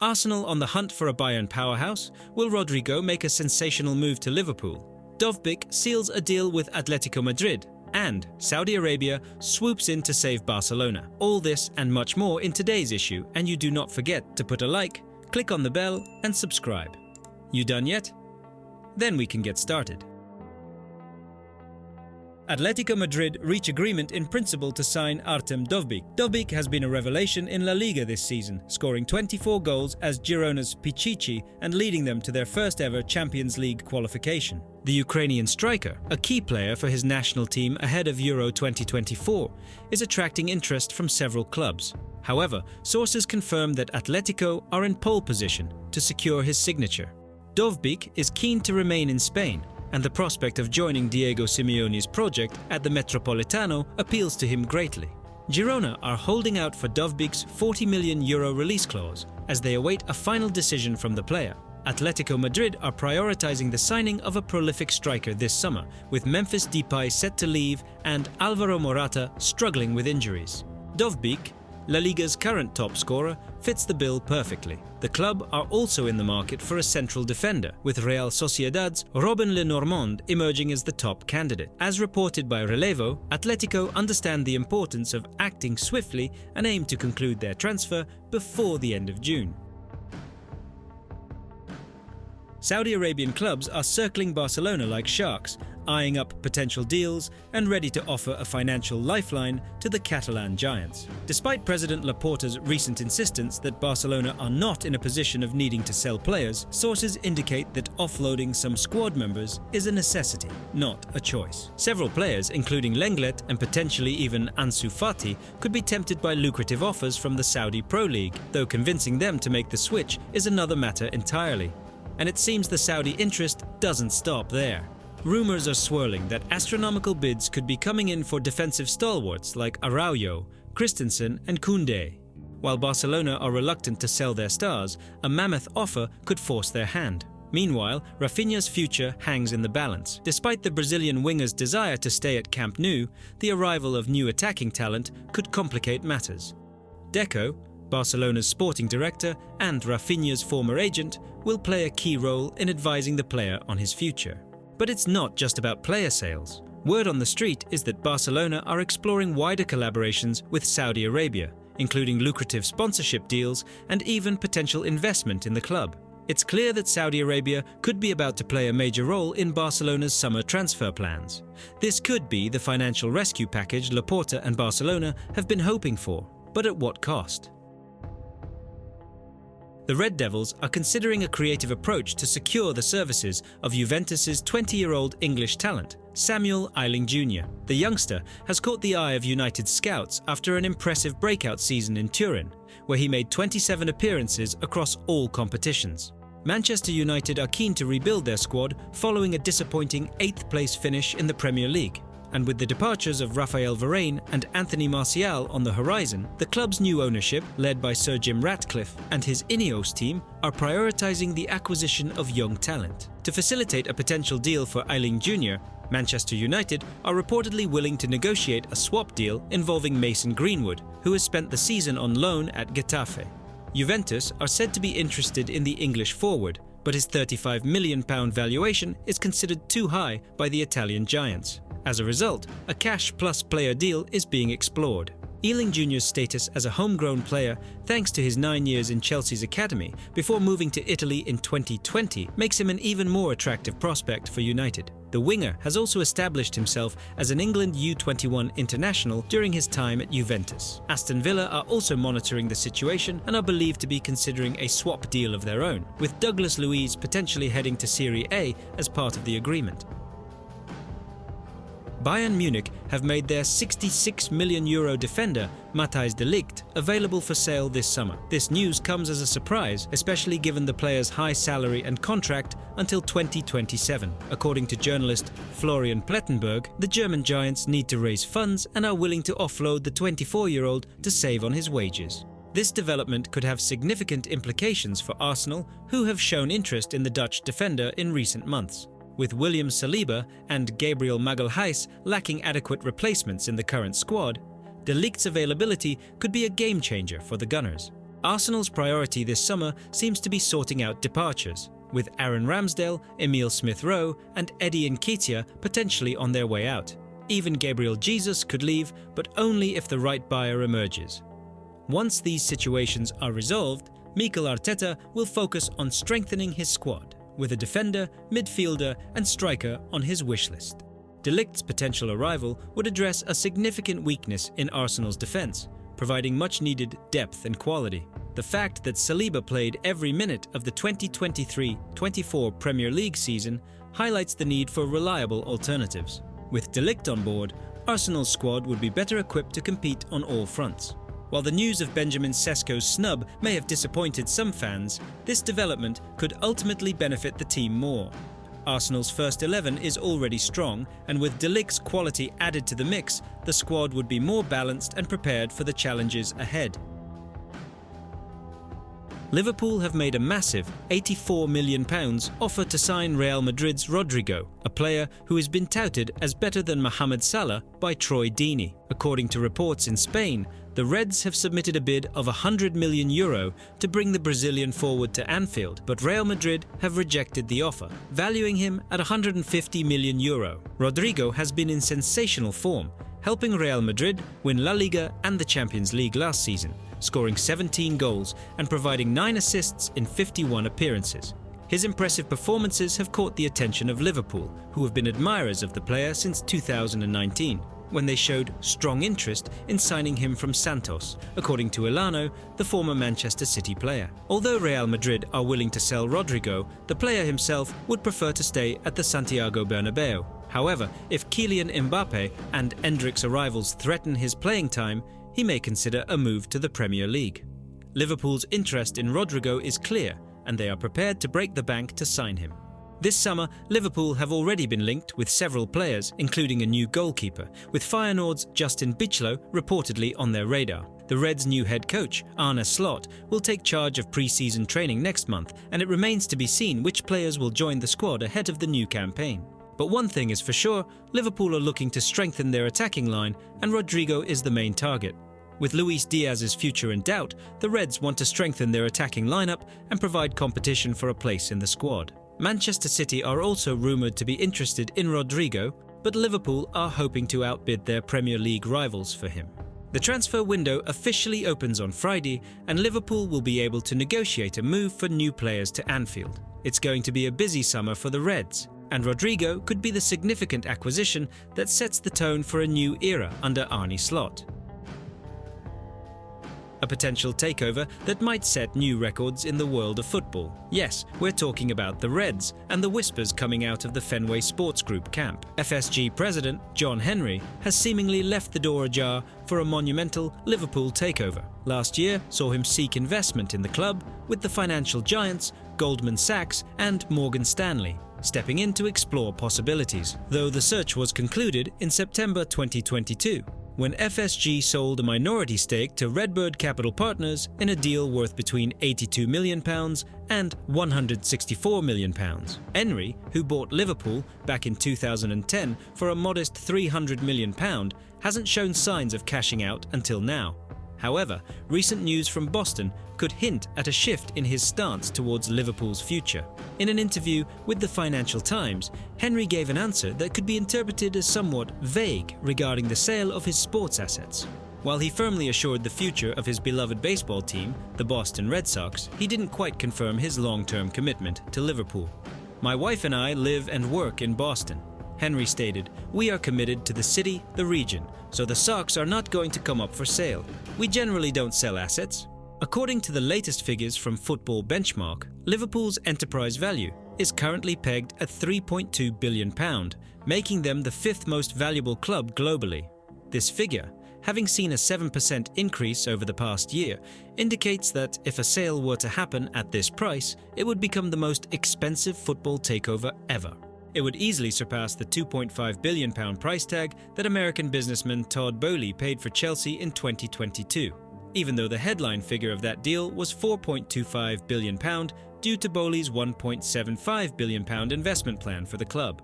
Arsenal on the hunt for a Bayern powerhouse? Will Rodrigo make a sensational move to Liverpool? Dovbyk seals a deal with Atletico Madrid, and Saudi Arabia swoops in to save Barcelona. All this and much more in today's issue, and you do not forget to put a like, click on the bell and subscribe. You done yet? Then we can get started. Atletico Madrid reach agreement in principle to sign Artem Dovbyk. Dovbyk has been a revelation in La Liga this season, scoring 24 goals as Girona's Pichichi and leading them to their first ever Champions League qualification. The Ukrainian striker, a key player for his national team ahead of Euro 2024, is attracting interest from several clubs. However, sources confirm that Atletico are in pole position to secure his signature. Dovbyk is keen to remain in Spain, and the prospect of joining Diego Simeone's project at the Metropolitano appeals to him greatly. Girona are holding out for Dovbyk's €40 million release clause as they await a final decision from the player. Atletico Madrid are prioritizing the signing of a prolific striker this summer, with Memphis Depay set to leave and Alvaro Morata struggling with injuries. Dovbyk, La Liga's current top scorer, fits the bill perfectly. The club are also in the market for a central defender, with Real Sociedad's Robin Lenormand emerging as the top candidate. As reported by Relevo, Atletico understand the importance of acting swiftly and aim to conclude their transfer before the end of June. Saudi Arabian clubs are circling Barcelona like sharks, eyeing up potential deals and ready to offer a financial lifeline to the Catalan giants. Despite President Laporta's recent insistence that Barcelona are not in a position of needing to sell players, sources indicate that offloading some squad members is a necessity, not a choice. Several players, including Lenglet and potentially even Ansu Fati, could be tempted by lucrative offers from the Saudi Pro League, though convincing them to make the switch is another matter entirely. And it seems the Saudi interest doesn't stop there. Rumors are swirling that astronomical bids could be coming in for defensive stalwarts like Araujo, Christensen and Koundé. While Barcelona are reluctant to sell their stars, a mammoth offer could force their hand. Meanwhile, Rafinha's future hangs in the balance. Despite the Brazilian winger's desire to stay at Camp Nou, the arrival of new attacking talent could complicate matters. Deco, Barcelona's sporting director and Rafinha's former agent, will play a key role in advising the player on his future. But it's not just about player sales. Word on the street is that Barcelona are exploring wider collaborations with Saudi Arabia, including lucrative sponsorship deals and even potential investment in the club. It's clear that Saudi Arabia could be about to play a major role in Barcelona's summer transfer plans. This could be the financial rescue package Laporta and Barcelona have been hoping for, but at what cost? The Red Devils are considering a creative approach to secure the services of Juventus's 20-year-old English talent, Samuel Ayling Jr. The youngster has caught the eye of United scouts after an impressive breakout season in Turin, where he made 27 appearances across all competitions. Manchester United are keen to rebuild their squad following a disappointing 8th-place finish in the Premier League. And with the departures of Raphael Varane and Anthony Martial on the horizon, the club's new ownership, led by Sir Jim Ratcliffe and his Ineos team, are prioritising the acquisition of young talent. To facilitate a potential deal for Ayling Jr., Manchester United are reportedly willing to negotiate a swap deal involving Mason Greenwood, who has spent the season on loan at Getafe. Juventus are said to be interested in the English forward, but his £35 million valuation is considered too high by the Italian giants. As a result, a cash-plus player deal is being explored. Ayling Jr.'s status as a homegrown player, thanks to his 9 years in Chelsea's academy before moving to Italy in 2020, makes him an even more attractive prospect for United. The winger has also established himself as an England U21 international during his time at Juventus. Aston Villa are also monitoring the situation and are believed to be considering a swap deal of their own, with Douglas Luiz potentially heading to Serie A as part of the agreement. Bayern Munich have made their €66 million defender, Matthijs de Ligt, available for sale this summer. This news comes as a surprise, especially given the player's high salary and contract until 2027. According to journalist Florian Plettenberg, the German giants need to raise funds and are willing to offload the 24-year-old to save on his wages. This development could have significant implications for Arsenal, who have shown interest in the Dutch defender in recent months. With William Saliba and Gabriel Magalhaes lacking adequate replacements in the current squad, De Ligt's availability could be a game-changer for the Gunners. Arsenal's priority this summer seems to be sorting out departures, with Aaron Ramsdale, Emile Smith-Rowe and Eddie Nketiah potentially on their way out. Even Gabriel Jesus could leave, but only if the right buyer emerges. Once these situations are resolved, Mikel Arteta will focus on strengthening his squad, with a defender, midfielder and striker on his wish list. De Ligt's potential arrival would address a significant weakness in Arsenal's defence, providing much-needed depth and quality. The fact that Saliba played every minute of the 2023-24 Premier League season highlights the need for reliable alternatives. With De Ligt on board, Arsenal's squad would be better equipped to compete on all fronts. While the news of Benjamin Sesko's snub may have disappointed some fans, this development could ultimately benefit the team more. Arsenal's first 11 is already strong, and with De Ligt's quality added to the mix, the squad would be more balanced and prepared for the challenges ahead. Liverpool have made a massive £84 million offer to sign Real Madrid's Rodrigo, a player who has been touted as better than Mohamed Salah by Troy Deeney. According to reports in Spain, the Reds have submitted a bid of €100 million to bring the Brazilian forward to Anfield, but Real Madrid have rejected the offer, valuing him at €150 million. Rodrigo has been in sensational form, helping Real Madrid win La Liga and the Champions League last season, scoring 17 goals and providing 9 assists in 51 appearances. His impressive performances have caught the attention of Liverpool, who have been admirers of the player since 2019, when they showed strong interest in signing him from Santos, according to Elano, the former Manchester City player. Although Real Madrid are willing to sell Rodrigo, the player himself would prefer to stay at the Santiago Bernabeu. However, if Kylian Mbappe and Endrick's arrivals threaten his playing time, he may consider a move to the Premier League. Liverpool's interest in Rodrigo is clear, and they are prepared to break the bank to sign him. This summer, Liverpool have already been linked with several players, including a new goalkeeper, with Feyenoord's Justin Bijlow reportedly on their radar. The Reds' new head coach, Arne Slot, will take charge of pre-season training next month, and it remains to be seen which players will join the squad ahead of the new campaign. But one thing is for sure, Liverpool are looking to strengthen their attacking line, and Rodrigo is the main target. With Luis Diaz's future in doubt, the Reds want to strengthen their attacking lineup and provide competition for a place in the squad. Manchester City are also rumoured to be interested in Rodrigo, but Liverpool are hoping to outbid their Premier League rivals for him. The transfer window officially opens on Friday, and Liverpool will be able to negotiate a move for new players to Anfield. It's going to be a busy summer for the Reds, and Rodrigo could be the significant acquisition that sets the tone for a new era under Arne Slot. A potential takeover that might set new records in the world of football. Yes, we're talking about the Reds and the whispers coming out of the Fenway Sports Group camp. FSG president John Henry has seemingly left the door ajar for a monumental Liverpool takeover. Last year saw him seek investment in the club, with the financial giants Goldman Sachs and Morgan Stanley stepping in to explore possibilities, though the search was concluded in September 2022. When FSG sold a minority stake to Redbird Capital Partners in a deal worth between £82 million and £164 million. Henry, who bought Liverpool back in 2010 for a modest £300 million, hasn't shown signs of cashing out until now. However, recent news from Boston could hint at a shift in his stance towards Liverpool's future. In an interview with the Financial Times, Henry gave an answer that could be interpreted as somewhat vague regarding the sale of his sports assets. While he firmly assured the future of his beloved baseball team, the Boston Red Sox, he didn't quite confirm his long-term commitment to Liverpool. "My wife and I live and work in Boston," Henry stated. "We are committed to the city, the region, so the Sox are not going to come up for sale. We generally don't sell assets." According to the latest figures from Football Benchmark, Liverpool's enterprise value is currently pegged at £3.2 billion, making them the 5th most valuable club globally. This figure, having seen a 7% increase over the past year, indicates that if a sale were to happen at this price, it would become the most expensive football takeover ever. It would easily surpass the £2.5 billion price tag that American businessman Todd Boehly paid for Chelsea in 2022, even though the headline figure of that deal was £4.25 billion due to Boehly's £1.75 billion investment plan for the club.